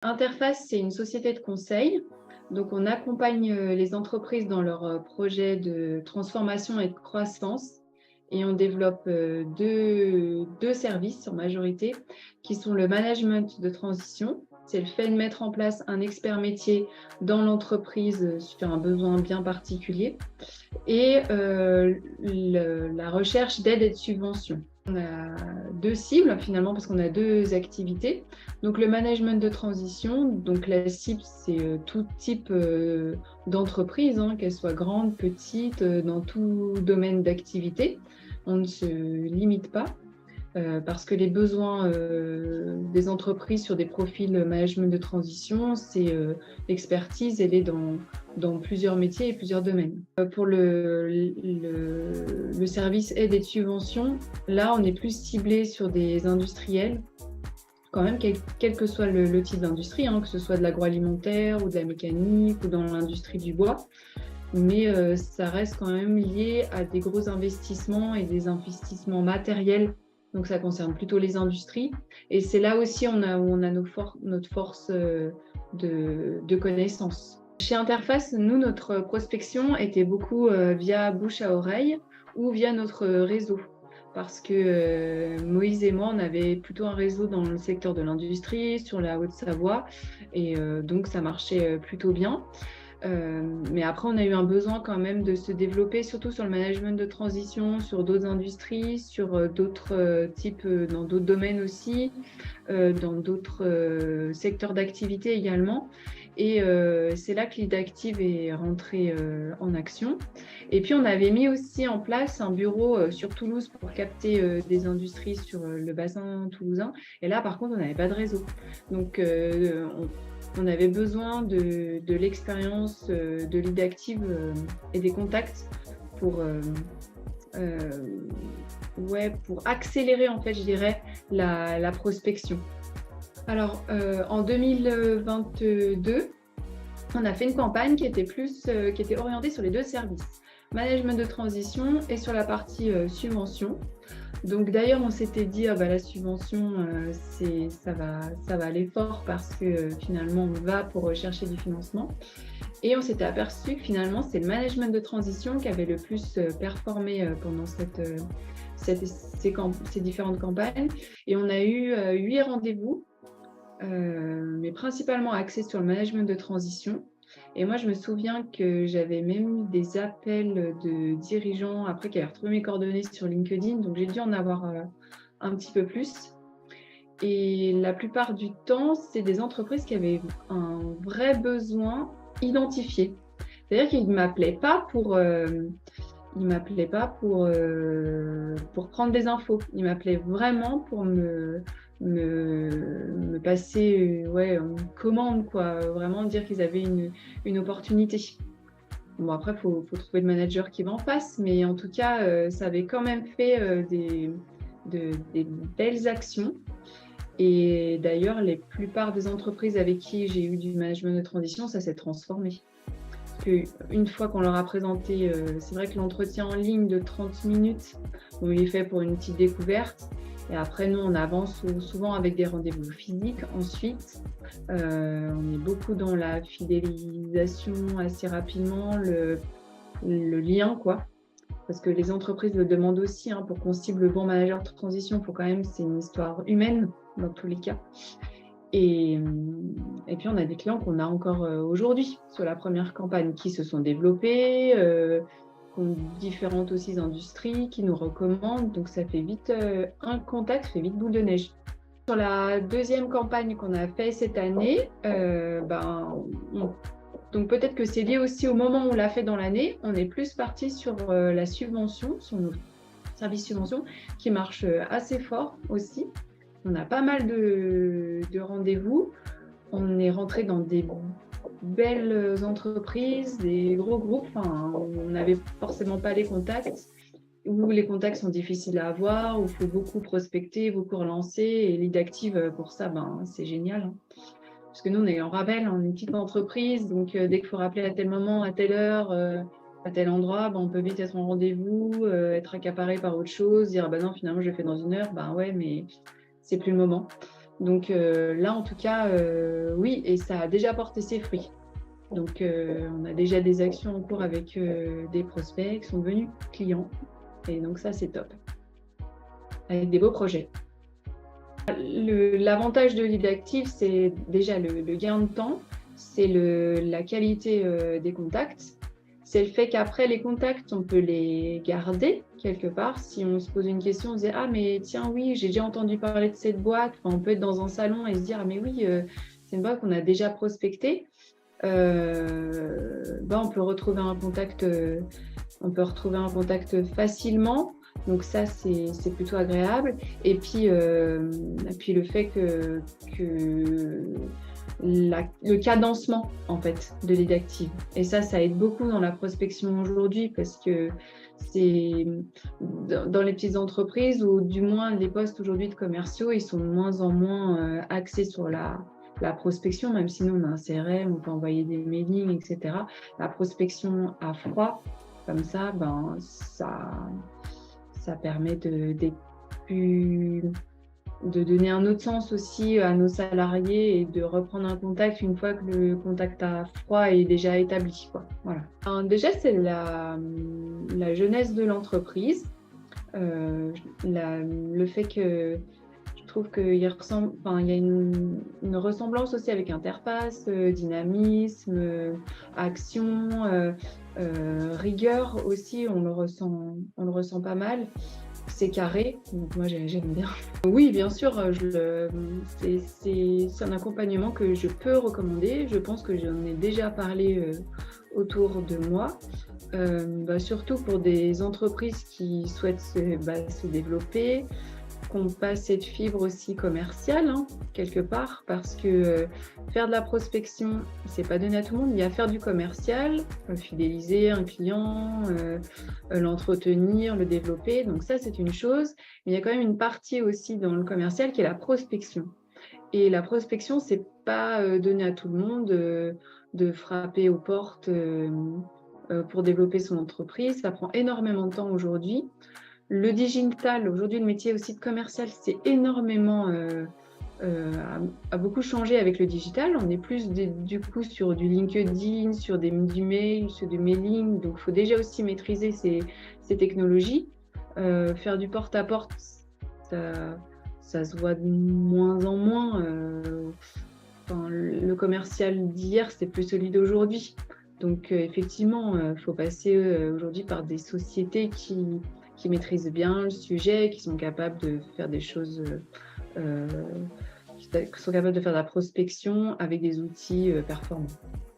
Interface, c'est une société de conseil. Donc, on accompagne les entreprises dans leurs projets de transformation et de croissance. Et on développe deux services en majorité, qui sont le management de transition. C'est le fait de mettre en place un expert métier dans l'entreprise sur un besoin bien particulier. Et la recherche d'aide et de subventions. On a deux cibles finalement parce qu'on a deux activités. Donc le management de transition, donc la cible c'est tout type d'entreprise, hein, qu'elle soit grande, petite, dans tout domaine d'activité. On ne se limite pas. Parce que les besoins des entreprises sur des profils management de transition, c'est l'expertise, elle est dans plusieurs métiers et plusieurs domaines. Pour le service aide et subvention, là, on est plus ciblé sur des industriels, quand même, quel que soit le type d'industrie, hein, que ce soit de l'agroalimentaire ou de la mécanique ou dans l'industrie du bois. Mais ça reste quand même lié à des gros investissements et des investissements matériels. Donc, ça concerne plutôt les industries. Et c'est là aussi où on a notre force de connaissances. Chez Interface, nous, notre prospection était beaucoup via bouche à oreille ou via notre réseau. Parce que Moïse et moi, on avait plutôt un réseau dans le secteur de l'industrie, sur la Haute-Savoie. Et donc, ça marchait plutôt bien. Mais après, on a eu un besoin quand même de se développer, surtout sur le management de transition, sur d'autres industries, sur d'autres types, dans d'autres domaines aussi, dans d'autres secteurs d'activité également. Et c'est là que l'IDActive est rentré en action. Et puis, on avait mis aussi en place un bureau sur Toulouse pour capter des industries sur le bassin toulousain. Et là, par contre, on n'avait pas de réseau. Donc, on avait besoin de l'expérience de l'IDActive et des contacts pour accélérer, en fait, je dirais, la prospection. Alors, en 2022, on a fait une campagne qui était orientée sur les deux services, management de transition et sur la partie subvention. Donc d'ailleurs, on s'était dit, la subvention, ça va aller fort parce que finalement, on va pour rechercher du financement. Et on s'était aperçu que finalement, c'est le management de transition qui avait le plus performé pendant ces différentes campagnes. Et on a eu 8 rendez-vous, mais principalement axés sur le management de transition. Et moi, je me souviens que j'avais même eu des appels de dirigeants après qui avaient retrouvé mes coordonnées sur LinkedIn. Donc, j'ai dû en avoir un petit peu plus. Et la plupart du temps, c'est des entreprises qui avaient un vrai besoin identifié. C'est-à-dire qu'ils ne m'appelaient pas pour prendre des infos. Ils m'appelaient vraiment pour me passer une commande, quoi. Vraiment dire qu'ils avaient une opportunité. Bon, après, il faut trouver le manager qui va en face, mais en tout cas, ça avait quand même fait des belles actions. Et d'ailleurs, la plupart des entreprises avec qui j'ai eu du management de transition, ça s'est transformé. Une fois qu'on leur a présenté, c'est vrai que l'entretien en ligne de 30 minutes, il est fait pour une petite découverte. Et après, nous, on avance souvent avec des rendez-vous physiques. Ensuite, on est beaucoup dans la fidélisation assez rapidement, le lien, quoi. Parce que les entreprises le demandent aussi, hein, pour qu'on cible le bon manager de transition, c'est une histoire humaine dans tous les cas. Et puis, on a des clients qu'on a encore aujourd'hui sur la première campagne qui se sont développés, qui ont différentes aussi industries, qui nous recommandent. Donc, ça fait vite un contact, fait vite boule de neige. Sur la deuxième campagne qu'on a fait cette année, donc peut-être que c'est lié aussi au moment où on l'a fait dans l'année. On est plus parti sur la subvention, sur nos services subvention, qui marche assez fort aussi. On a pas mal de rendez-vous. On est rentré dans des belles entreprises, des gros groupes. Enfin, on n'avait forcément pas les contacts, où les contacts sont difficiles à avoir, où il faut beaucoup prospecter, beaucoup relancer. Et l'IDActive, pour ça, c'est génial, hein. Parce que nous, on est en rappel, on est une petite entreprise. Donc, dès qu'il faut rappeler à tel moment, à telle heure, à tel endroit, on peut vite être en rendez-vous, être accaparé par autre chose, dire non, finalement, je le fais dans 1 heure. Ouais, mais c'est plus le moment. Donc là, en tout cas, oui, et ça a déjà porté ses fruits. Donc, on a déjà des actions en cours avec des prospects qui sont devenus clients. Et donc, ça, c'est top. Avec des beaux projets. L'avantage de Lead Active, c'est déjà le gain de temps, c'est la qualité des contacts, c'est le fait qu'après les contacts, on peut les garder quelque part. Si on se pose une question, on se dit « Ah, mais tiens, oui, j'ai déjà entendu parler de cette boîte. » Enfin, on peut être dans un salon et se dire « Ah, mais oui, c'est une boîte qu'on a déjà prospectée. » On peut retrouver un contact, facilement. Donc ça, c'est plutôt agréable. Et puis le fait que le cadencement en fait de Lead Active. Et ça aide beaucoup dans la prospection aujourd'hui parce que c'est dans les petites entreprises, ou du moins les postes aujourd'hui de commerciaux, ils sont de moins en moins axés sur la prospection, même si nous on a un CRM, on peut envoyer des mailings, etc. La prospection à froid, comme ça, ça permet de donner un autre sens aussi à nos salariés et de reprendre un contact une fois que le contact à froid est déjà établi, quoi. Voilà. Alors, déjà, c'est la jeunesse de l'entreprise. Le fait que je trouve qu'il y a une ressemblance aussi avec Interpass, dynamisme, action, rigueur aussi, on le ressent pas mal. C'est carré, donc moi j'aime bien. Oui, bien sûr, c'est un accompagnement que je peux recommander. Je pense que j'en ai déjà parlé autour de moi. Surtout pour des entreprises qui souhaitent se développer, qu'on passe cette fibre aussi commerciale, hein, quelque part, parce que faire de la prospection, c'est pas donné à tout le monde. Il y a faire du commercial, fidéliser un client, l'entretenir, le développer. Donc ça, c'est une chose. Mais il y a quand même une partie aussi dans le commercial qui est la prospection. Et la prospection, c'est pas donné à tout le monde de frapper aux portes pour développer son entreprise. Ça prend énormément de temps aujourd'hui. Le digital, aujourd'hui, le métier aussi de commercial, c'est énormément, a beaucoup changé avec le digital. On est plus du coup sur du LinkedIn, sur du mail, sur du mailing. Donc, il faut déjà aussi maîtriser ces technologies. Faire du porte-à-porte, ça se voit de moins en moins. Le commercial d'hier, c'est plus celui d'aujourd'hui. Donc, effectivement, il faut passer aujourd'hui par des sociétés qui maîtrisent bien le sujet, qui sont capables de faire des choses, qui sont capables de faire de la prospection avec des outils performants.